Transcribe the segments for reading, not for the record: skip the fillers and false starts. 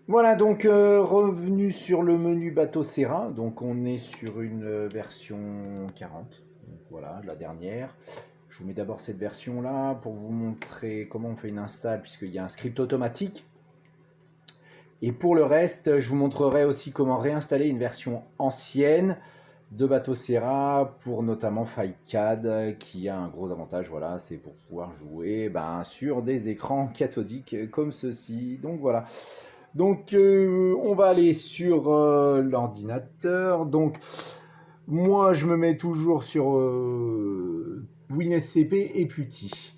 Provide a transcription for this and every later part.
Voilà, donc revenu sur le menu Batocera. Donc on est sur une version 40. Donc, voilà, la dernière. Je vous mets d'abord cette version-là pour vous montrer comment on fait une install, puisqu'il y a un script automatique. Et pour le reste, je vous montrerai aussi comment réinstaller une version ancienne de Batocera pour notamment FileCAD, qui a un gros avantage, voilà, c'est pour pouvoir jouer sur des écrans cathodiques comme ceci. Donc voilà. Donc on va aller sur l'ordinateur. Donc moi je me mets toujours sur WinSCP et PuTTY.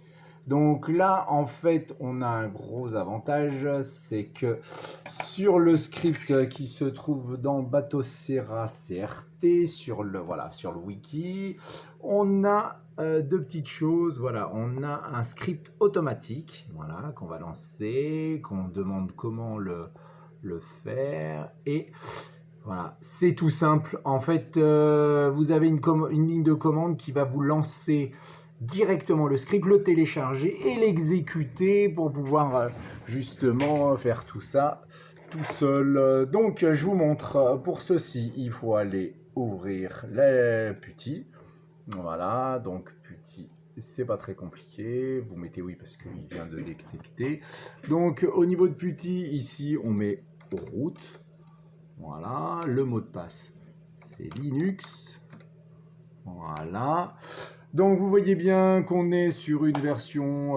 Donc là en fait on a un gros avantage, c'est que sur le script qui se trouve dans Batocera CRT, sur le wiki, on a deux petites choses. Voilà, on a un script automatique, voilà, qu'on va lancer, qu'on demande comment le faire, et voilà, c'est tout simple. En fait, vous avez une ligne de commande qui va vous lancer directement le script, le télécharger et l'exécuter pour pouvoir justement faire tout ça tout seul. Donc, je vous montre. Pour ceci, il faut aller ouvrir les PuTTY. Voilà, donc PuTTY, c'est pas très compliqué. Vous mettez oui parce qu'il vient de détecter. Donc, au niveau de PuTTY, ici, on met root. Voilà, le mot de passe, c'est Linux. Voilà. Donc vous voyez bien qu'on est sur une version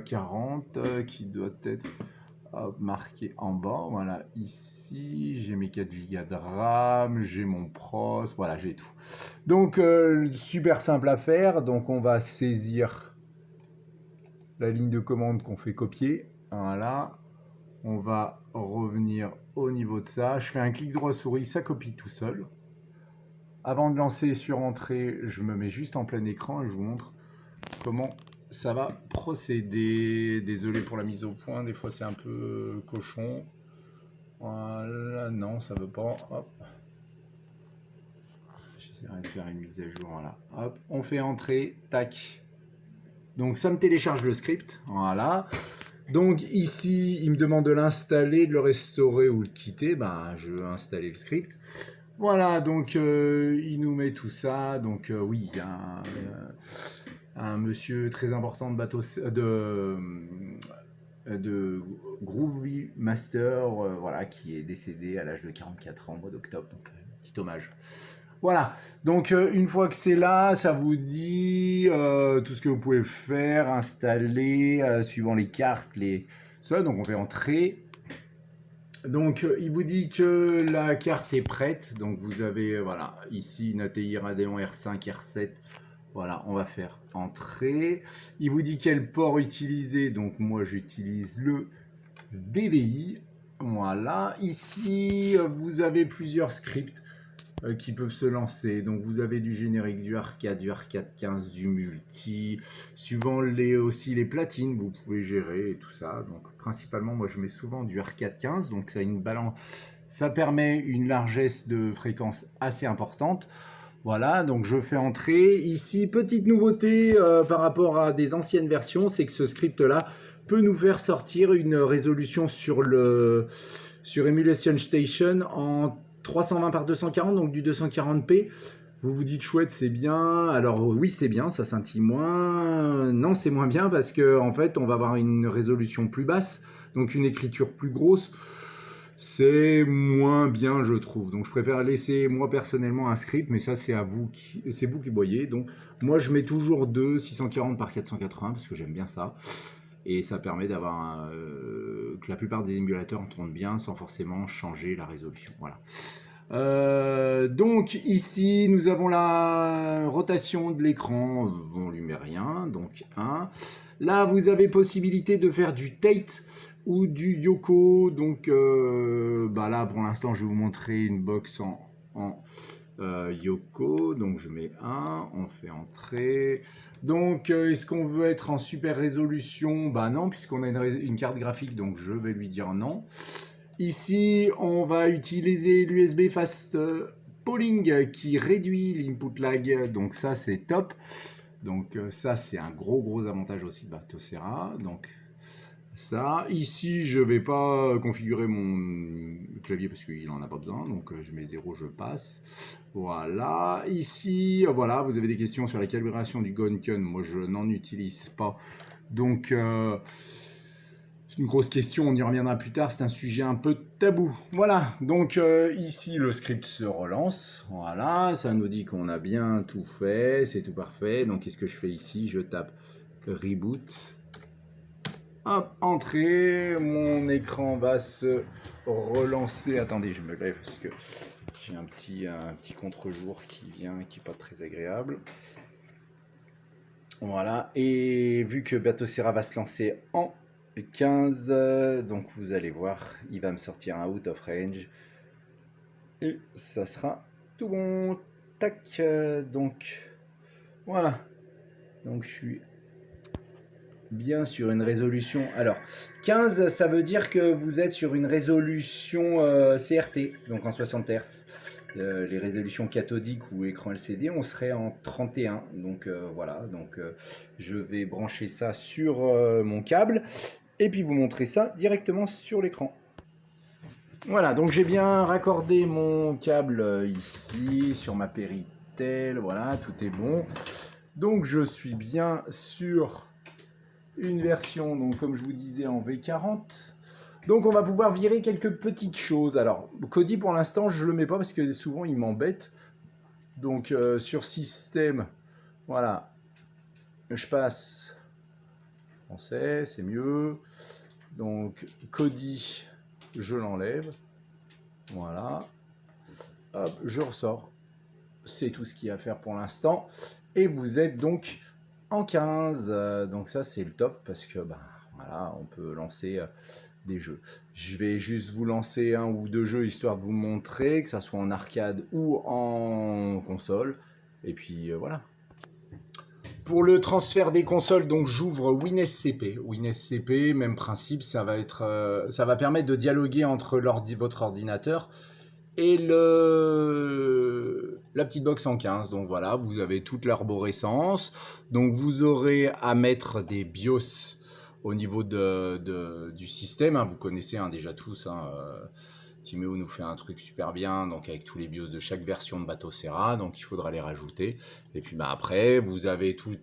40 qui doit être marquée en bas. Voilà, ici j'ai mes 4 Go de RAM, j'ai mon pros, voilà, j'ai tout. Donc super simple à faire. Donc on va saisir la ligne de commande qu'on fait copier. Voilà. On va revenir au niveau de ça. Je fais un clic droit souris, ça copie tout seul. Avant de lancer sur entrée, je me mets juste en plein écran et je vous montre comment ça va procéder. Désolé pour la mise au point, des fois c'est un peu cochon. Voilà, non, ça veut pas. Hop. J'essaierai de faire une mise à jour. Voilà. Hop, on fait entrer, tac. Donc ça me télécharge le script. Voilà. Donc ici, il me demande de l'installer, de le restaurer ou de le quitter. Je vais installer le script. Voilà, donc il nous met tout ça. Donc oui, il y a un monsieur très important de bateau de Groovy Master, voilà, qui est décédé à l'âge de 44 ans au mois d'octobre. Donc petit hommage. Voilà, donc une fois que c'est là, ça vous dit tout ce que vous pouvez faire, installer, suivant les cartes, ça, donc on fait entrer. Donc il vous dit que la carte est prête, donc vous avez voilà ici une ATI Radeon R5, R7, voilà, on va faire entrer. Il vous dit quel port utiliser, donc moi j'utilise le DVI. Voilà, ici vous avez plusieurs scripts qui peuvent se lancer. Donc vous avez du générique, du arcade, du arcade 15, du multi, suivant aussi les platines, vous pouvez gérer et tout ça. Donc principalement, moi je mets souvent du arcade 15, donc ça a une balance, ça permet une largesse de fréquence assez importante. Voilà, donc je fais entrer. Ici, petite nouveauté par rapport à des anciennes versions, c'est que ce script-là peut nous faire sortir une résolution sur Emulation Station en 320 par 240, donc du 240p. Vous vous dites chouette, c'est bien. Alors oui, c'est bien, ça scintille moins. Non, c'est moins bien parce que en fait, on va avoir une résolution plus basse, donc une écriture plus grosse. C'est moins bien, je trouve. Donc je préfère laisser moi personnellement un script, mais ça c'est vous qui voyez. Donc moi je mets toujours 640 par 480 parce que j'aime bien ça. Et ça permet d'avoir que la plupart des émulateurs en tournent bien sans forcément changer la résolution. Voilà. Donc ici nous avons la rotation de l'écran, on lui met rien, donc 1. Là vous avez possibilité de faire du Tate ou du Yoko, donc là pour l'instant je vais vous montrer une box en Yoko, donc je mets 1, on fait entrer. Donc est-ce qu'on veut être en super résolution? Non, puisqu'on a une carte graphique, donc je vais lui dire non. Ici, on va utiliser l'USB Fast Polling qui réduit l'input lag, donc ça c'est top. Donc ça c'est un gros avantage aussi de Batocera. Donc Ça, ici, je vais pas configurer mon clavier parce qu'il en a pas besoin, donc je mets 0, je passe. Voilà, ici, voilà, vous avez des questions sur la calibration du Gonken, moi je n'en utilise pas, donc c'est une grosse question, on y reviendra plus tard, c'est un sujet un peu tabou. Voilà, donc ici le script se relance, voilà, ça nous dit qu'on a bien tout fait, c'est tout parfait, donc qu'est-ce que je fais ici? Je tape reboot. Hop, entrée, mon écran va se relancer. Attendez, je me lève parce que j'ai un petit contre-jour qui vient, qui n'est pas très agréable. Voilà, et vu que Batocera va se lancer en 15, donc vous allez voir, il va me sortir un out of range. Et ça sera tout bon. Tac, donc voilà. Donc je suis bien sur une résolution. Alors, 15, ça veut dire que vous êtes sur une résolution CRT, donc en 60 Hz. Les résolutions cathodiques ou écran LCD, on serait en 31. Donc voilà, donc je vais brancher ça sur mon câble et puis vous montrer ça directement sur l'écran. Voilà, donc j'ai bien raccordé mon câble ici sur ma Péritel. Voilà, tout est bon. Donc je suis bien sur une version, donc comme je vous disais, en V40. Donc on va pouvoir virer quelques petites choses. Alors, Kodi pour l'instant, je ne le mets pas parce que souvent il m'embête. Donc sur système, voilà, je passe français, c'est mieux. Donc Kodi, je l'enlève. Voilà. Hop, je ressors. C'est tout ce qu'il y a à faire pour l'instant. Et vous êtes donc en 15. Donc ça, c'est le top parce que voilà, on peut lancer des jeux. Je vais juste vous lancer un ou deux jeux histoire de vous montrer, que ça soit en arcade ou en console. Et puis voilà. Pour le transfert des consoles, donc j'ouvre WinSCP. WinSCP, même principe, ça va permettre de dialoguer entre votre ordinateur et la petite box en 15. Donc voilà, vous avez toute l'arborescence. Donc vous aurez à mettre des BIOS au niveau du système. Vous connaissez déjà tous. Timéo nous fait un truc super bien, donc avec tous les BIOS de chaque version de Batocera, donc il faudra les rajouter. Et puis après, vous avez tout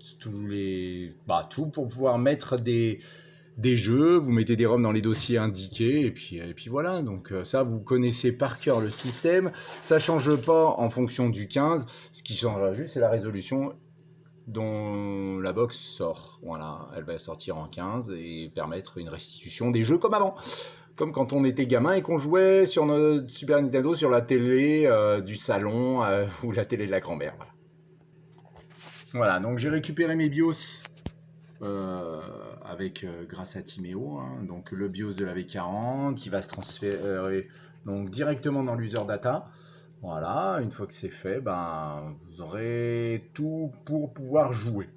pour pouvoir mettre des jeux, vous mettez des ROM dans les dossiers indiqués, et puis voilà. Donc ça, vous connaissez par cœur le système. Ça change pas en fonction du 15. Ce qui changera juste, c'est la résolution dont la box sort. Voilà, elle va sortir en 15 et permettre une restitution des jeux comme avant. Comme quand on était gamin et qu'on jouait sur notre Super Nintendo sur la télé du salon ou la télé de la grand-mère. Voilà, donc j'ai récupéré mes BIOS grâce à Timéo, donc le BIOS de la V40 qui va se transférer donc directement dans l'user data. Voilà, une fois que c'est fait, vous aurez tout pour pouvoir jouer.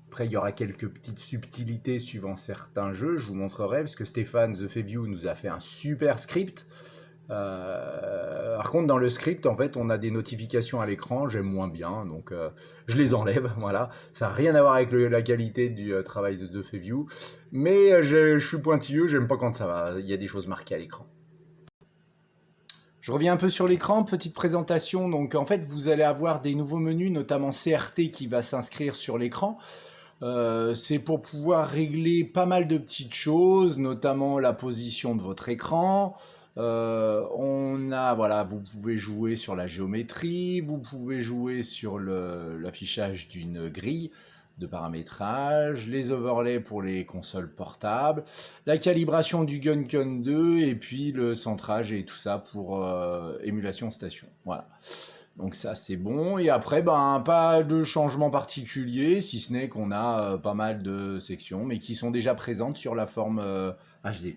Après, il y aura quelques petites subtilités suivant certains jeux, je vous montrerai, parce que Stéphane TheFeview nous a fait un super script. Par contre, dans le script, en fait, on a des notifications à l'écran, j'aime moins bien, donc je les enlève, voilà. Ça n'a rien à voir avec la qualité du travail de TheFeview, mais je suis pointilleux, j'aime pas quand il y a des choses marquées à l'écran. Je reviens un peu sur l'écran, petite présentation. Donc en fait, vous allez avoir des nouveaux menus, notamment CRT qui va s'inscrire sur l'écran. C'est pour pouvoir régler pas mal de petites choses, notamment la position de votre écran. Voilà, vous pouvez jouer sur la géométrie, vous pouvez jouer sur l'affichage d'une grille de paramétrage, les overlays pour les consoles portables, la calibration du Gunken 2 et puis le centrage et tout ça pour émulation station. Voilà. Donc ça c'est bon, et après pas de changement particulier, si ce n'est qu'on a pas mal de sections, mais qui sont déjà présentes sur la forme HD.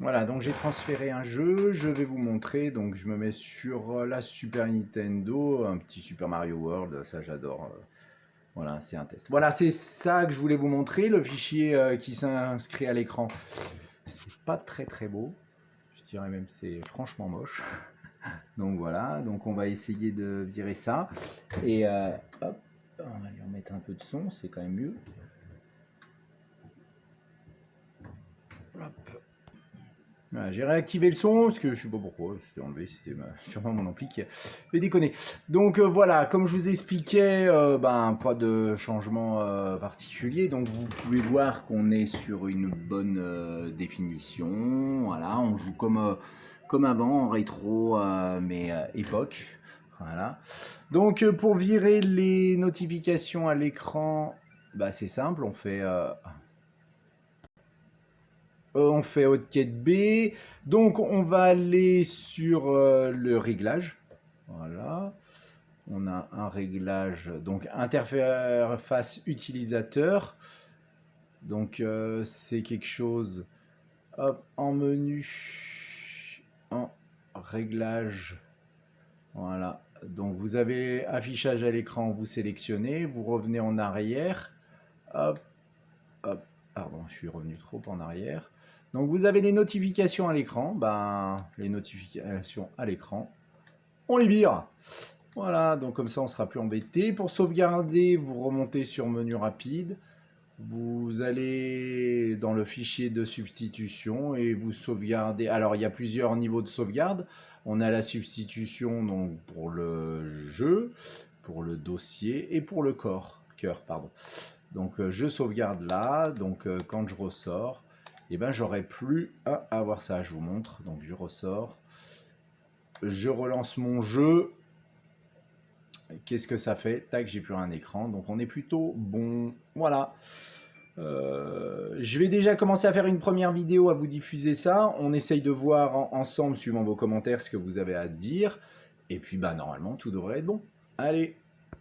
Voilà, donc j'ai transféré un jeu, je vais vous montrer, donc je me mets sur la Super Nintendo, un petit Super Mario World, ça j'adore. Voilà, c'est un test. Voilà, c'est ça que je voulais vous montrer, le fichier qui s'inscrit à l'écran. C'est pas très très beau, je dirais même c'est franchement moche. Donc voilà, donc on va essayer de virer ça. Et hop, on va lui remettre un peu de son, c'est quand même mieux. Voilà, j'ai réactivé le son parce que je sais pas pourquoi, c'était enlevé, c'était sûrement mon ampli qui fait déconner. Donc voilà, comme je vous expliquais, pas de changement particulier. Donc vous pouvez voir qu'on est sur une bonne définition. Voilà, on joue comme avant en rétro, mais époque. Voilà. Donc pour virer les notifications à l'écran, c'est simple, on fait Hotkeys B. Donc on va aller sur le réglage. Voilà. On a un réglage, donc interface utilisateur. Donc c'est quelque chose, hop, en menu, en réglage. Voilà. Donc vous avez affichage à l'écran, vous sélectionnez, vous revenez en arrière. Hop, hop, pardon, je suis revenu trop en arrière. Donc vous avez les notifications à l'écran. Les notifications à l'écran, on les vire. Voilà, donc comme ça on ne sera plus embêté. Pour sauvegarder, vous remontez sur menu rapide. Vous allez dans le fichier de substitution et vous sauvegardez. Alors il y a plusieurs niveaux de sauvegarde. On a la substitution donc pour le jeu, pour le dossier et pour le cœur, pardon. Donc je sauvegarde là, donc quand je ressors, j'aurai plus à avoir ça. Je vous montre, donc je ressors, je relance mon jeu. Qu'est-ce que ça fait? Tac, j'ai plus un écran, donc on est plutôt bon. Voilà. Je vais déjà commencer à faire une première vidéo à vous diffuser ça. On essaye de voir ensemble, suivant vos commentaires, ce que vous avez à dire. Et puis normalement, tout devrait être bon. Allez!